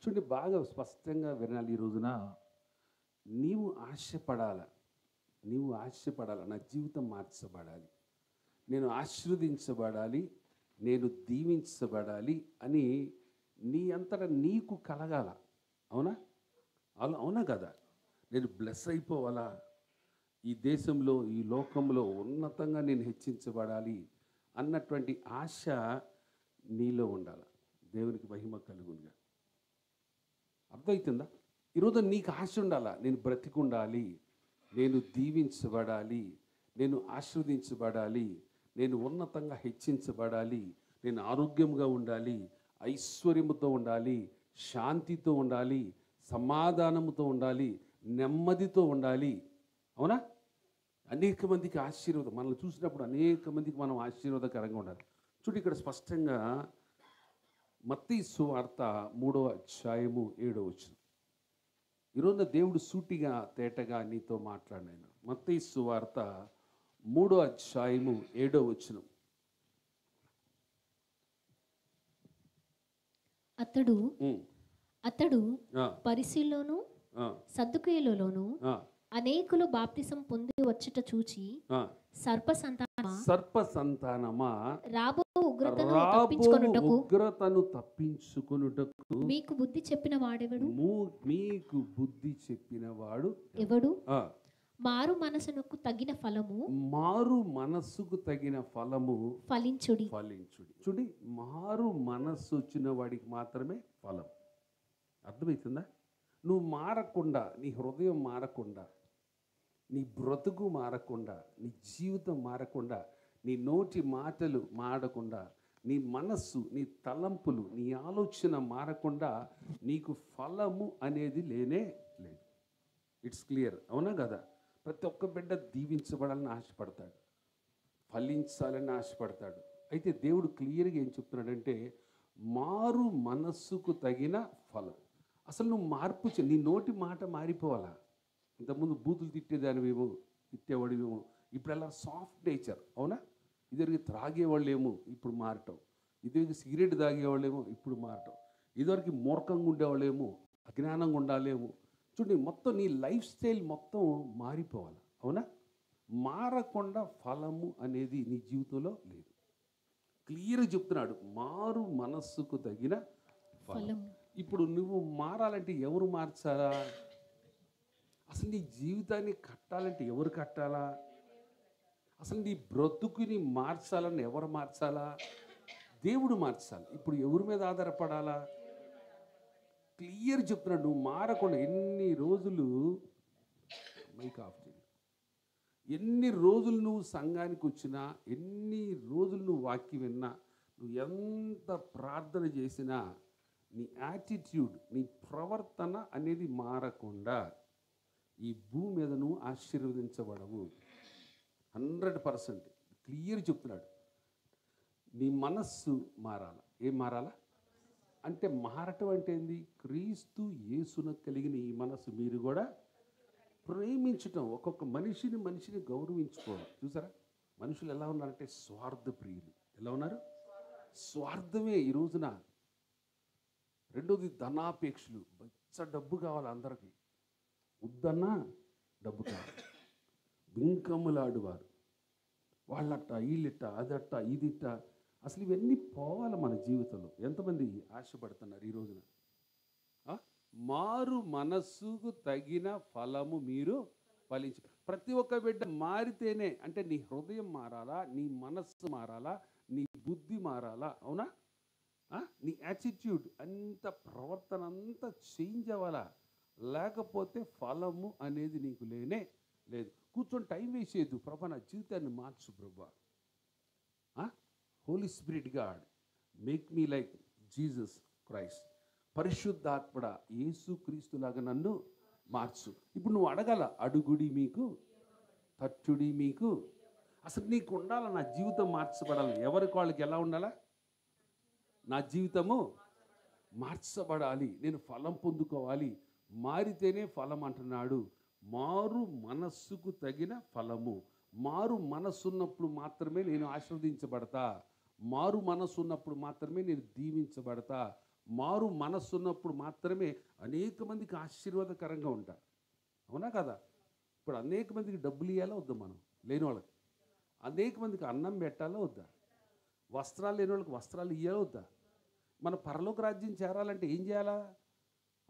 చూడండి, బాగా స్పష్టంగా వినాలి ఈ రోజున. నీవు ఆశపడాల, నీవు ఆశపడాల, నా జీవితం మార్చబడాలి, నేను ఆశీర్వదించబడాలి, నేను దీవించబడాలి అని నీ అంతటా నీకు కలగాల. అవునా? అవునా కదా? నేను బ్లెస్ అయిపోవాలా, ఈ దేశంలో ఈ లోకంలో ఉన్నతంగా నేను హెచ్చించబడాలి అన్నటువంటి ఆశ నీలో ఉండాలి. దేవునికి మహిమ కలుగునుగా. అర్థమవుతుందా? ఈరోజు నీకు ఆశ ఉండాలా, నేను బ్రతికుండాలి, నేను దీవించబడాలి, నేను ఆశీర్వదించబడాలి, నేను ఉన్నతంగా హెచ్చించబడాలి, నేను ఆరోగ్యంగా ఉండాలి, ఐశ్వర్యముతో ఉండాలి, శాంతితో ఉండాలి, సమాధానముతో ఉండాలి, నెమ్మదితో ఉండాలి. అవునా? అనేక మందికి ఆశీర్వాదం, మనల్ని చూసినప్పుడు అనేక మందికి మనం ఆశీర్వాదకరంగా ఉండాలి. చూడు, ఇక్కడ స్పష్టంగా మత్తయి సువార్త 3వ అధ్యాయము 7వ వచనం. ఈరోజు దేవుడు సూటిగా తేటగా నీతో మాట్లాడినాను. మత్తయి సువార్త 3వ అధ్యాయము 7వ వచనం. అతడు పరిసీలోను సద్దుకయ్యులలోను అనేకులు బాప్తిసం పొంది వచ్చుట చూచి, సర్ప సంతానమా రాబో ఉగ్రతను తప్పించుకొనుటకు మీకు బుద్ధి చెప్పిన వాడెవడు? మీకు బుద్ధి చెప్పిన వాడు ఎవడు? మారు మనసుకు తగిన ఫలము ఫలించుడి. చూడి, మారు మనస్సు వచ్చిన వాడికి మాత్రమే ఫలం. అర్థమవుతుందా? నువ్వు మారకుండా, నీ హృదయం మారకుండా, నీ బ్రతుకు మారకుండా, నీ జీవితం మారకుండా, నీ నోటి మాటలు మారకుండా, నీ మనస్సు, నీ తలంపులు, నీ ఆలోచన మారకుండా నీకు ఫలము అనేది లేనే లేదు. It's clear. అవునా కదా? ప్రతి ఒక్క బిడ్డ దీవించబడాలని ఆశపడతాడు, ఫలించాలని ఆశపడతాడు. అయితే దేవుడు క్లియర్గా ఏం చెప్తున్నాడంటే, మారు మనస్సుకు తగిన ఫలం. అసలు నువ్వు మార్పు నీ నోటి మాట మారిపోవాలా. ఇంతకుముందు బూతులు తిట్టేవాడివేమో, ఇప్పుడు అలా సాఫ్ట్ నేచర్. అవునా? ఇదివరకు త్రాగేవాళ్ళేమో, ఇప్పుడు మారటం. ఇదివరకు సిగరెట్ తాగేవాళ్ళేమో, ఇప్పుడు మారటం. ఇదివరకు మూర్ఖంగా ఉండేవాళ్ళేమో, అజ్ఞానంగా ఉండాలేమో. చూడండి, మొత్తం నీ లైఫ్ స్టైల్ మొత్తం మారిపోవాలి. అవునా? మారకుండా ఫలము అనేది నీ జీవితంలో లేదు. క్లియర్గా చెప్తున్నాడు, మారు మనస్సుకు తగిన ఫలం. ఇప్పుడు నువ్వు మారాలంటే ఎవరు మార్చాలా? అసలు నీ జీవితాన్ని కట్టాలంటే ఎవరు కట్టాలా? అసలు నీ బ్రతుకుని మార్చాలని ఎవరు మార్చాలా? దేవుడు మార్చాలి. ఇప్పుడు ఎవరి మీద ఆధారపడాలా? క్లియర్ చెప్తున్నాడు, నువ్వు మారకుండా ఎన్ని రోజులు ఎన్ని రోజులు నువ్వు సంఘానికి వచ్చినా, ఎన్ని రోజులు నువ్వు వాక్యం విన్నా, నువ్వు ఎంత ప్రార్థన చేసినా, నీ యాటిట్యూడ్, నీ ప్రవర్తన అనేది మారకుండా ఈ భూమి మీద నువ్వు ఆశీర్వదించబడవు. 100% క్లియర్ చెప్తున్నాడు. నీ మనస్సు మారాల. ఏం మారాలా అంటే, మారటం అంటే ఏంది? క్రీస్తు యేసున కలిగిన ఈ మనస్సు మీరు కూడా ప్రేమించటం. ఒక్కొక్క మనిషిని గౌరవించుకోవాలి. చూసారా, మనుషులు ఎలా ఉన్నారంటే స్వార్థ ప్రియులు. ఎలా ఉన్నారు? స్వార్థమే ఈ రోజున. రెండోది ధనాపేక్షలు. డబ్బు కావాలి అందరికీ, వద్దన్నా డబ్బు కావాలి. బింకములాడువారు, వాళ్ళట్ట వీళ్ళిట్ట, అదట్ట ఇదిట్ట. అసలు ఇవన్నీ పోవాలి మన జీవితంలో. ఎంతమంది ఆశపడుతున్నారు ఈ రోజున? మారు మనస్సుకు తగిన ఫలము మీరు ఫలించి. ప్రతి ఒక్క బిడ్డ మారితేనే, అంటే నీ హృదయం మారాలా, నీ మనస్సు మారాలా, నీ బుద్ధి మారాలా. అవునా? నీ యాటిట్యూడ్ అంత, ప్రవర్తన అంతా చేంజ్ అవ్వాలా. లేకపోతే ఫలము అనేది నీకు లేనే లేదు. కూర్చొని టైం వేస్ట్ చేయొద్దు. ప్రభా, నా జీవితాన్ని మార్చు ప్రభా. Holy spirit god, make me like Jesus Christ. పరిశుద్ధాత్మడ, యేసు క్రీస్తులాగా నన్ను మార్చు. ఇప్పుడు నువ్వు అడగాల, అడుగుడి మీకు తట్టుడి మీకు. అసలు నీకు ఉండాలా, నా జీవితం మార్చబడాలి. ఎవరికి వాళ్ళకి ఎలా ఉండాలా? నా జీవితము మార్చబడాలి, నేను ఫలం పొందుకోవాలి. మారితేనే ఫలం అంటున్నాడు. మారు మనస్సుకు తగిన ఫలము. మారు మనస్సు ఉన్నప్పుడు మాత్రమే నేను ఆశీర్వదించబడతా. మారు మనస్సు ఉన్నప్పుడు మాత్రమే నేను దీవించబడతా. మారు మనస్సు ఉన్నప్పుడు మాత్రమే అనేక మందికి ఆశీర్వాదకరంగా ఉంటారు. అవునా కదా? ఇప్పుడు అనేక మందికి డబ్బులు ఇవ్వాలా వద్దా? మనం లేని వాళ్ళకి అనేక మందికి అన్నం పెట్టాలా వద్దా? వస్త్రాలు లేని వాళ్ళకి వస్త్రాలు ఇవ్వాలా వద్దా? మన పరలోక రాజ్యం చేరాలంటే ఏం చేయాలా?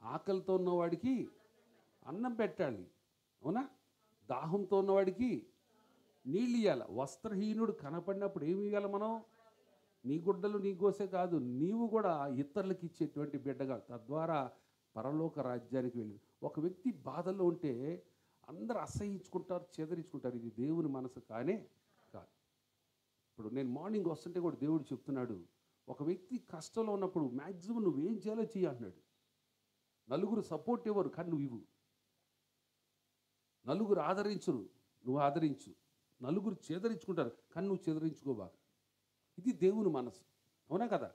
ఆకలితో ఉన్నవాడికి అన్నం పెట్టాలి. అవునా? దాహంతో ఉన్నవాడికి నీళ్ళు ఇవ్వాలి. వస్త్రహీనుడు కనపడినప్పుడు ఏమి ఇవ్వాలి మనం? నీ గుడ్డలు నీ కోసే కాదు, నీవు కూడా ఇతరులకు ఇచ్చేటువంటి బిడ్డగా, తద్వారా పరలోక రాజ్యానికి వెళ్ళి. ఒక వ్యక్తి బాధల్లో ఉంటే అందరూ అసహించుకుంటారు, చెదరించుకుంటారు. ఇది దేవుని మనసు కానే కాదు. ఇప్పుడు నేను మార్నింగ్ వస్తుంటే కూడా దేవుడు చెప్తున్నాడు, ఒక వ్యక్తి కష్టంలో ఉన్నప్పుడు మ్యాక్సిమం నువ్వేం చేయాలో చెయ్యి అంటున్నాడు. నలుగురు సపోర్ట్ ఇవ్వరు కానీ నువ్వు ఇవ్వు. నలుగురు ఆదరించరు, నువ్వు ఆదరించు. నలుగురు చేదరించుకుంటారు కానీ నువ్వు చెదరించుకోబాక. ఇది దేవుని మనసు. అవునా కదా?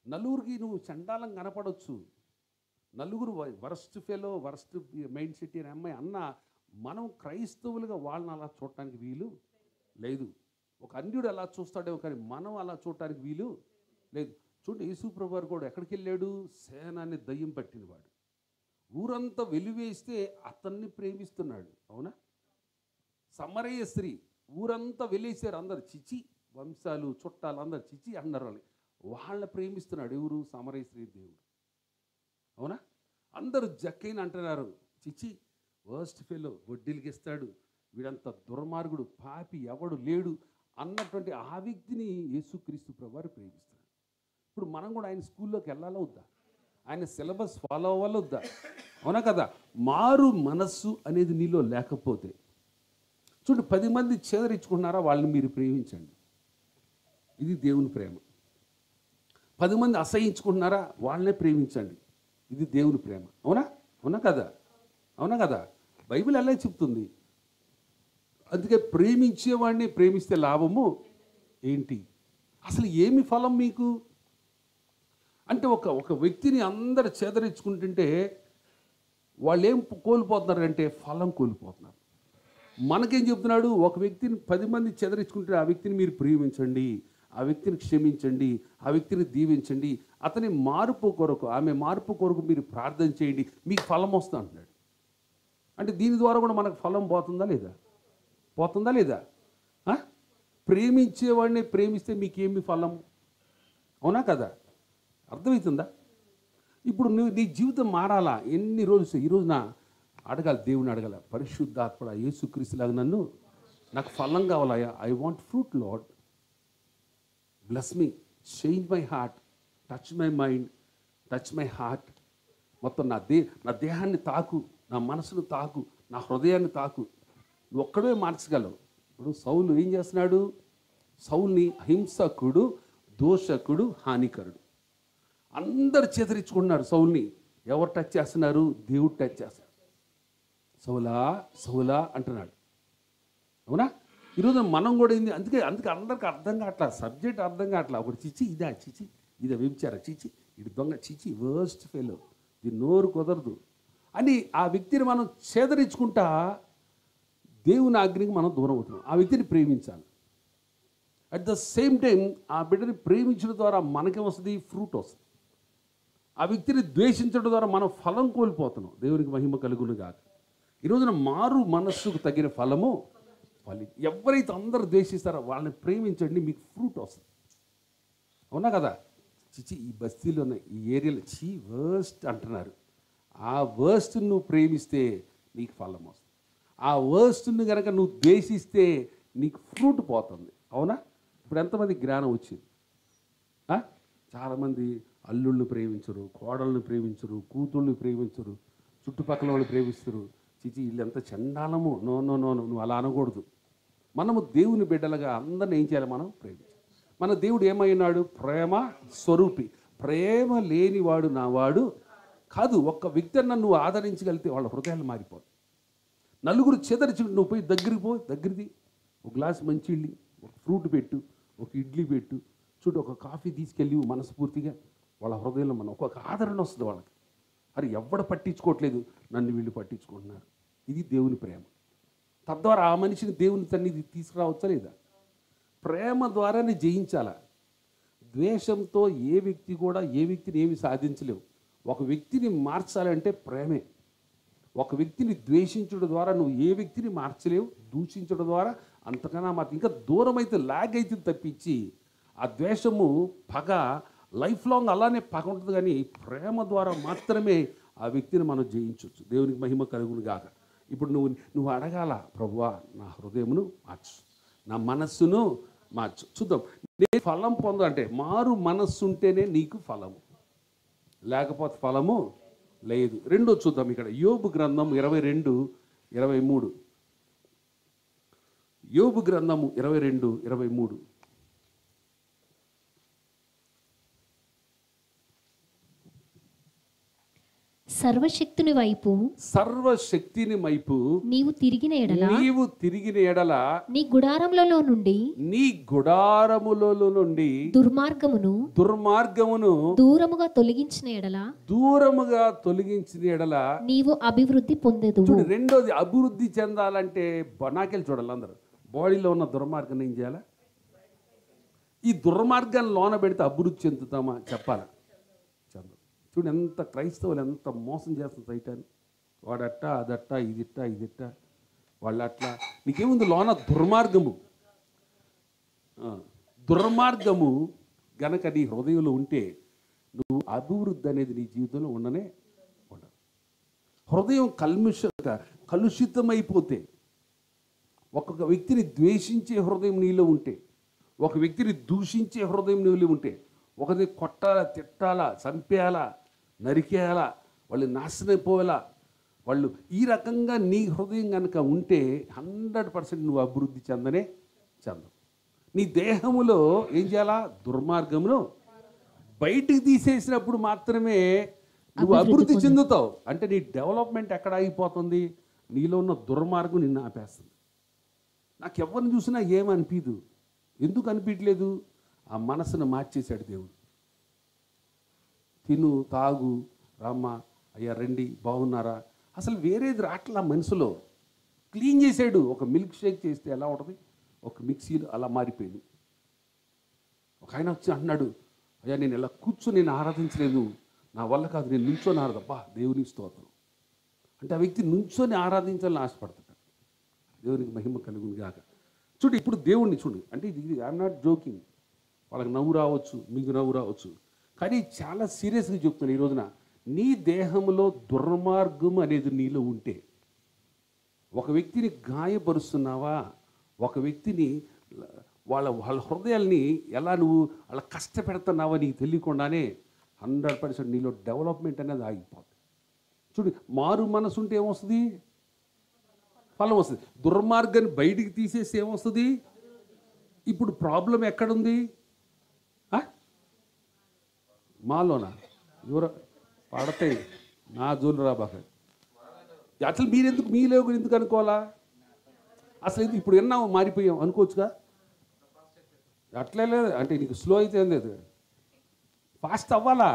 నలుగురికి నువ్వు చండాలం కనపడవచ్చు, నలుగురు worst fellow, worst mind set అనే అమ్మాయి అన్న, మనం క్రైస్తవులుగా వాళ్ళని అలా చూడటానికి వీలు లేదు. ఒక అన్యుడు అలా చూస్తాడేమో కానీ మనం అలా చూడటానికి వీలు లేదు. చూడండి, యేసుప్రభు వారు కూడా ఎక్కడికి వెళ్ళాడు? సేనాన్ని దయ్యం పట్టినవాడు. ఊరంతా వెలివేస్తే అతన్ని ప్రేమిస్తున్నాడు. అవునా? సమరయ స్త్రీ, ఊరంతా వెలివేశారు, అందరు చిచి, వంశాలు చుట్టాలు అందరు చిచి అన్నారు. వాళ్ళని ప్రేమిస్తున్నాడు. ఎవరు? సమరయ స్త్రీ దేవుడు. అవునా? అందరూ జక్కైన అంటున్నారు, చిచి వర్స్ట్ ఫెలో, వడ్డీలకి ఇస్తాడు, వీడంత దుర్మార్గుడు, పాపి ఎవడు లేడు అన్నటువంటి ఆ వ్యక్తిని యేసుక్రీస్తు ప్రభువారు ప్రేమిస్తాడు. ఇప్పుడు మనం కూడా ఆయన స్కూల్లోకి వెళ్ళాలా వద్దా? ఆయన సిలబస్ ఫాలో అవ్వాలా వద్దా? అవునా కదా? మారు మనస్సు అనేది నీలో లేకపోతే, చూడు, 10 మంది చేదరించుకుంటున్నారా, వాళ్ళని మీరు ప్రేమించండి. ఇది దేవుని ప్రేమ. 10 మంది అసహించుకుంటున్నారా, వాళ్ళనే ప్రేమించండి. ఇది దేవుని ప్రేమ. అవునా? అవునా కదా? అవునా కదా? బైబిల్ అలా చెప్తుంది. అందుకే ప్రేమించేవాడిని ప్రేమిస్తే లాభము ఏంటి? అసలు ఏమి ఫలం మీకు? అంటే ఒక వ్యక్తిని అందరు చేదరించుకుంటుంటే వాళ్ళు ఏం కోల్పోతున్నారంటే ఫలం కోల్పోతున్నారు. మనకేం చెప్తున్నాడు? ఒక వ్యక్తిని 10 మంది చెదరించుకుంటే ఆ వ్యక్తిని మీరు ప్రేమించండి, ఆ వ్యక్తిని క్షమించండి, ఆ వ్యక్తిని దీవించండి, అతని మార్పు కొరకు, ఆమె మార్పు కొరకు మీరు ప్రార్థన చేయండి, మీకు ఫలం వస్తుంది అంటున్నాడు. అంటే దీని ద్వారా కూడా మనకు ఫలం పోతుందా లేదా? పోతుందా లేదా? ప్రేమించేవాడిని ప్రేమిస్తే మీకేమి ఫలం? అవునా కదా? అర్థమవుతుందా? ఇప్పుడు నీ జీవితం మారాలా? ఎన్ని రోజులు ఈరోజున అడగాలి, దేవుని అడగాల, పరిశుద్ధాత్మ యేసుక్రీస్తులాగా నన్ను, నాకు ఫలం కావాలయ్యా, I want fruit lord, bless me, change my heart, touch my mind, touch my heart. మొత్తం నా దేహాన్ని తాకు, నా మనసును తాకు, నా హృదయాన్ని తాకు. నువ్వు ఒక్కడే మార్చగలవు. ఇప్పుడు సౌలు ఏం చేస్తున్నాడు? సౌల్ని హింసకుడు, దోషకుడు, హానికరుడు, అందరు చేతరించుకుంటున్నారు సౌల్ని. ఎవరు టచ్ చేస్తున్నారు? దేవుడు టచ్ చేస్తున్నారు. సౌలా సౌలా అంటున్నాడు. అవునా? ఈరోజు మనం కూడా ఏంది? అందుకే అందరికి అర్థం కావట్లా, సబ్జెక్ట్ అర్థం కావట్లా. ఒకటి చిచి, ఇదా చిచి, ఇదే వ్యభిచారం, చిచి, ఇది దొంగ, చిచి, వర్స్ట్ ఫెలో, ఇది నోరు కుదరదు అని ఆ వ్యక్తిని మనం చేదరించుకుంటా దేవుని ఆజ్ఞకి మనం దూరం అవుతున్నాం. ఆ వ్యక్తిని ప్రేమించాలి. అట్ ద సేమ్ టైం ఆ బిడ్డని ప్రేమించడం ద్వారా మనకేం వస్తుంది? ఫ్రూట్ వస్తుంది. ఆ వ్యక్తిని ద్వేషించడం ద్వారా మనం ఫలం కోల్పోతున్నాం. దేవునికి మహిమ కలుగును గాక. ఈరోజున మారు మనస్సుకు తగిన ఫలము ఎవరైతే అందరూ ద్వేషిస్తారో వాళ్ళని ప్రేమించండి, మీకు ఫ్రూట్ వస్తుంది. అవునా కదా? చిచి, ఈ బస్తీలో ఈ ఏరియాలో చీ వర్స్ట్ అంటున్నారు. ఆ వర్స్ట్ని నువ్వు ప్రేమిస్తే నీకు ఫలం వస్తుంది. ఆ వర్స్ట్ని కనుక నువ్వు ద్వేషిస్తే నీకు ఫ్రూట్ పోతుంది. అవునా? ఇప్పుడు ఎంతమంది జ్ఞానం వచ్చింది? చాలామంది అల్లుళ్ళు ప్రేమించరు, కోడళ్ళని ప్రేమించరు, కూతుళ్ళని ప్రేమించరు, చుట్టుపక్కల వాళ్ళు ప్రేమిస్తారు. చిచి, వీళ్ళంతా చండాలము. నో నో నో, నువ్వు అలా అనకూడదు. మనము దేవుని బిడ్డలుగా అందరిని ఏం చేయాలి? మనం ప్రేమించాలి. మన దేవుడు ఏమైనాడు? ప్రేమ స్వరూపి. ప్రేమ లేనివాడు నావాడు కాదు. ఒక్క వ్యక్తిని నువ్వు ఆదరించగలిగితే వాళ్ళ హృదయాలు మారిపోదు. నలుగురు చెదరిచి నువ్వు పోయి దగ్గరిది ఒక గ్లాస్ మంచి ఇడ్లీ, ఒక ఫ్రూట్ పెట్టు, ఒక ఇడ్లీ పెట్టు, చూడు, ఒక కాఫీ తీసుకెళ్ళి మనస్ఫూర్తిగా వాళ్ళ హృదయంలో మనం ఒక్కొక్క ఆదరణ వస్తుంది వాళ్ళకి. అరే ఎవడ పట్టించుకోవట్లేదు, నన్ను వీళ్ళు పట్టించుకుంటున్నారు. ఇది దేవుని ప్రేమ. తద్వారా ఆ మనిషిని దేవుని సన్నిధి తీసుకురావచ్చా లేదా? ప్రేమ ద్వారానే జయించాల. ద్వేషంతో ఏ వ్యక్తి కూడా ఏ వ్యక్తిని ఏమి సాధించలేవు. ఒక వ్యక్తిని మార్చాలంటే ప్రేమే. ఒక వ్యక్తిని ద్వేషించడం ద్వారా నువ్వు ఏ వ్యక్తిని మార్చలేవు. దూషించడం ద్వారా అంతకన్నా ఇంకా దూరం అయితే లాగ్ అయితే తప్పించి ఆ ద్వేషము పగ లైఫ్ లాంగ్ అలానే పగ ఉంటుంది. కానీ ప్రేమ ద్వారా మాత్రమే ఆ వ్యక్తిని మనం జయించవచ్చు. దేవునికి మహిమ కలుగును గాక. ఇప్పుడు నువ్వు అడగాల, ప్రభువా నా హృదయమును మార్చు, నా మనస్సును మార్చు. చూద్దాం, నేను ఫలం పొందాలంటే మారు మనస్సు ఉంటేనే నీకు ఫలము, లేకపోతే ఫలము లేదు. రెండో చూద్దాం ఇక్కడ యోబు గ్రంథం 22:23. యోబు గ్రంథము 22:23. సర్వశక్తుని వైపు నీవు తిరిగిన ఎడల నీ గుడారములలో నుండి దుర్మార్గమును దూరముగా తొలగించిన ఎడల నీవు అభివృద్ధి పొందేదు. రెండోది, అభివృద్ధి చెందాలంటే నాకెళ్ళి చూడాలి. అందరూ బాడీలో ఉన్న దుర్మార్గం ఏం చేయాలా? ఈ దుర్మార్గాన్ని లోన పెడితే అభివృద్ధి చెందుతామా? చెప్పాలా? చూడు, ఎంత క్రైస్తవులు ఎంత మోసం చేస్తుంది సైతాన్ని. వాడట్ట అదట్ట ఇదిట్ట వాళ్ళు అట్లా. నీకేముంది లోన? దుర్మార్గము గనక నీ హృదయంలో ఉంటే నువ్వు అభివృద్ధి అనేది నీ జీవితంలో ఉండదు. హృదయం కలుషితమైపోతే, ఒక్కొక్క వ్యక్తిని ద్వేషించే హృదయం నీలో ఉంటే, ఒక వ్యక్తిని దూషించే హృదయం నీలో ఉంటే, ఒకరిని కొట్టాలా, తిట్టాలా, చంపేయాలా, నరికేయాలా, వాళ్ళు నాశనైపోయేలా, వాళ్ళు ఈ రకంగా నీ హృదయం కనుక ఉంటే 100% నువ్వు అభివృద్ధి చెందవు. నీ దేహములో ఏం చేయాలా? దుర్మార్గమును బయటికి తీసేసినప్పుడు మాత్రమే నువ్వు అభివృద్ధి చెందుతావు. అంటే నీ డెవలప్మెంట్ ఎక్కడ ఆగిపోతుంది? నీలో ఉన్న దుర్మార్గం నిన్ను ఆపేస్తుంది. నాకు ఎవరిని చూసినా ఏమనిపించదు. ఎందుకు అనిపించలేదు? ఆ మనసును మార్చేశాడు దేవుడు. తిను, తాగు, రామ్మ, అయ్యా రండి, బాగున్నారా, అసలు వేరేది రాట్లా. మనసులో క్లీన్ చేశాడు. ఒక మిల్క్ షేక్ చేస్తే ఎలా ఉంటుంది, ఒక మిక్సీలో అలా మారిపోయింది. ఒక ఆయన వచ్చి అన్నాడు, అయ్యా నేను ఇలా కూర్చొని నేను ఆరాధించలేదు, నా వల్ల కాదు, నేను నుంచొని ఆరాధబ్బా దేవుని స్తోత్రం అంటే ఆ వ్యక్తి నుంచొని ఆరాధించాలని ఆశపడతాడు. దేవునికి మహిమ కలుగును గాక. చూడు, ఇప్పుడు దేవుణ్ణి చూడు. అంటే ఇది ఐఎమ్ నాట్ జోకింగ్. వాళ్ళకి నవ్వు రావచ్చు, మీకు నవ్వు రావచ్చు, కానీ చాలా సీరియస్గా చెప్తున్నాను ఈ రోజున. నీ దేహంలో దుర్మార్గం అనేది నీలో ఉంటే, ఒక వ్యక్తిని గాయపరుస్తున్నావా, ఒక వ్యక్తిని వాళ్ళ హృదయాల్ని ఎలా నువ్వు అలా కష్టపెడుతున్నావా నీకు తెలియకుండానే 100% నీలో డెవలప్మెంట్ అనేది ఆగిపోతుంది. చూడు, మారు మనసు ఉంటే ఏమొస్తుంది? ఫలం వస్తుంది. దుర్మార్గాన్ని బయటికి తీసేస్తే ఏమొస్తుంది? ఇప్పుడు ప్రాబ్లం ఎక్కడుంది? మాలోనా? ఎవరో పడతాయి, నా జోలు రాబాక. అసలు మీలో ఎందుకు అనుకోవాలా? అసలు ఇప్పుడు విన్నాము, మారిపోయాం అనుకోవచ్చుగా. అట్లే లేదు అంటే నీకు స్లో అయితే ఏం లేదు, ఫాస్ట్ అవ్వాలా.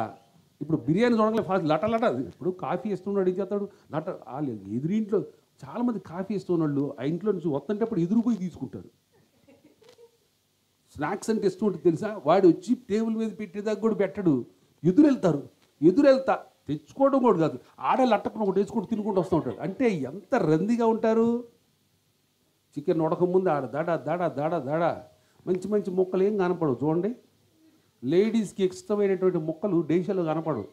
ఇప్పుడు బిర్యానీ చూడగానే ఫాస్ట్ లట. ఇప్పుడు కాఫీ ఇస్తున్నాడు, ఏం చేస్తాడు? లట. వాళ్ళు ఎదురింట్లో చాలామంది కాఫీ ఇస్తున్నవాళ్ళు ఆ ఇంట్లో నుంచి వస్తుంటప్పుడు ఎదురుపోయి తీసుకుంటారు. స్నాక్స్ అంటే ఇష్టం ఉంటుంది తెలుసా? వాడు వచ్చి టేబుల్ మీద పెట్టేదాకా కూడా పెట్టడు, ఎదురెళ్తా తెచ్చుకోవడం కూడా కాదు, ఆడే లట్టకుని ఒకటి వేసుకుంటూ తినుకుంటూ వస్తూ ఉంటాడు. అంటే ఎంత రందిగా ఉంటారు. చికెన్ ఉడక ముందు ఆడ దడ మంచి మంచి ముక్కలు ఏం కనపడవు. చూడండి, లేడీస్కి ఇష్టమైనటువంటి ముక్కలు డేషాలు కనపడవు.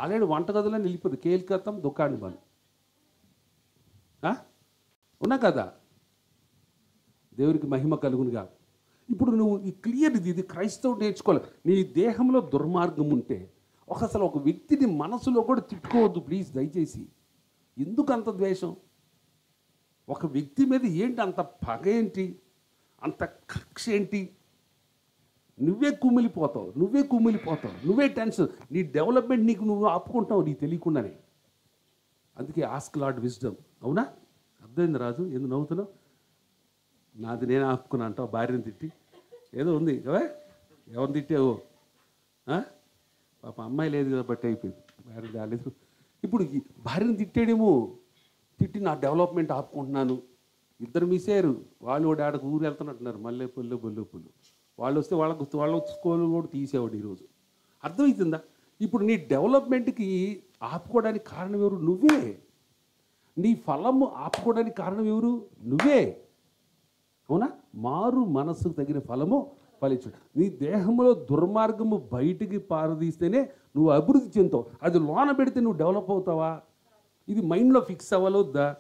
ఆల్రెడీ వంటగదిలో వెళ్ళిపోతుంది, కేల్కత్తం దుకాణి బంద్ ఉన్నా కదా. దేవునికి మహిమ కలుగునుగా. ఇప్పుడు నువ్వు ఈ క్లియర్ ఇది క్రైస్తవుడు నేర్చుకోవాలి. నీ దేహంలో దుర్మార్గం ఉంటే అసలు ఒక వ్యక్తిని మనసులో కూడా తిట్టుకోవద్దు ప్లీజ్, దయచేసి. ఎందుకు అంత ద్వేషం? ఒక వ్యక్తి మీద ఏంటి అంత పగ, ఏంటి అంత కక్ష ఏంటి? నువ్వే కుమిలిపోతావు, నువ్వే టెన్షన్. నీ డెవలప్మెంట్ నీకు నువ్వు ఆపుకుంటావు నీకు తెలియకుండానే. అందుకే ఆస్క్ లార్డ్ విజ్డమ్. అవునా? అర్థమైంది రాజు? ఎందుకు నవ్వుతున్నావు? నాది నేను ఆపుకున్నా అంటావు, భార్యను తిట్టి. ఏదో ఉంది కదా, ఎవరిని తిట్టావో? పాప అమ్మాయి లేదు కదా, బట్టి అయిపోయింది, భార్య రాలేదు. ఇప్పుడు భార్యను తిట్టాడేమో, తిట్టి నా డెవలప్మెంట్ ఆపుకుంటున్నాను. ఇద్దరు మిస్ అయ్యారు. వాళ్ళు ఆడకు ఊరు వెళ్తున్నట్టున్నారు, మల్లెపూలు బొల్లెపూలు. వాళ్ళు వస్తే వాళ్ళ స్కూల్ కూడా తీసేవాడు ఈరోజు. అర్థమవుతుందా? ఇప్పుడు నీ డెవలప్మెంట్కి ఆపుకోవడానికి కారణం ఎవరు? నువ్వే. నీ ఫలము ఆపుకోవడానికి కారణం ఎవరు? నువ్వే. అవునా? మారు మనస్సుకు తగిన ఫలము ఫలించు. నీ దేహంలో దుర్మార్గము బయటికి పారదీస్తేనే నువ్వు అభివృద్ధి చెందుతావు. అది లోన పెడితే నువ్వు డెవలప్ అవుతావా? ఇది మైండ్లో ఫిక్స్ అవ్వాలొద్దా?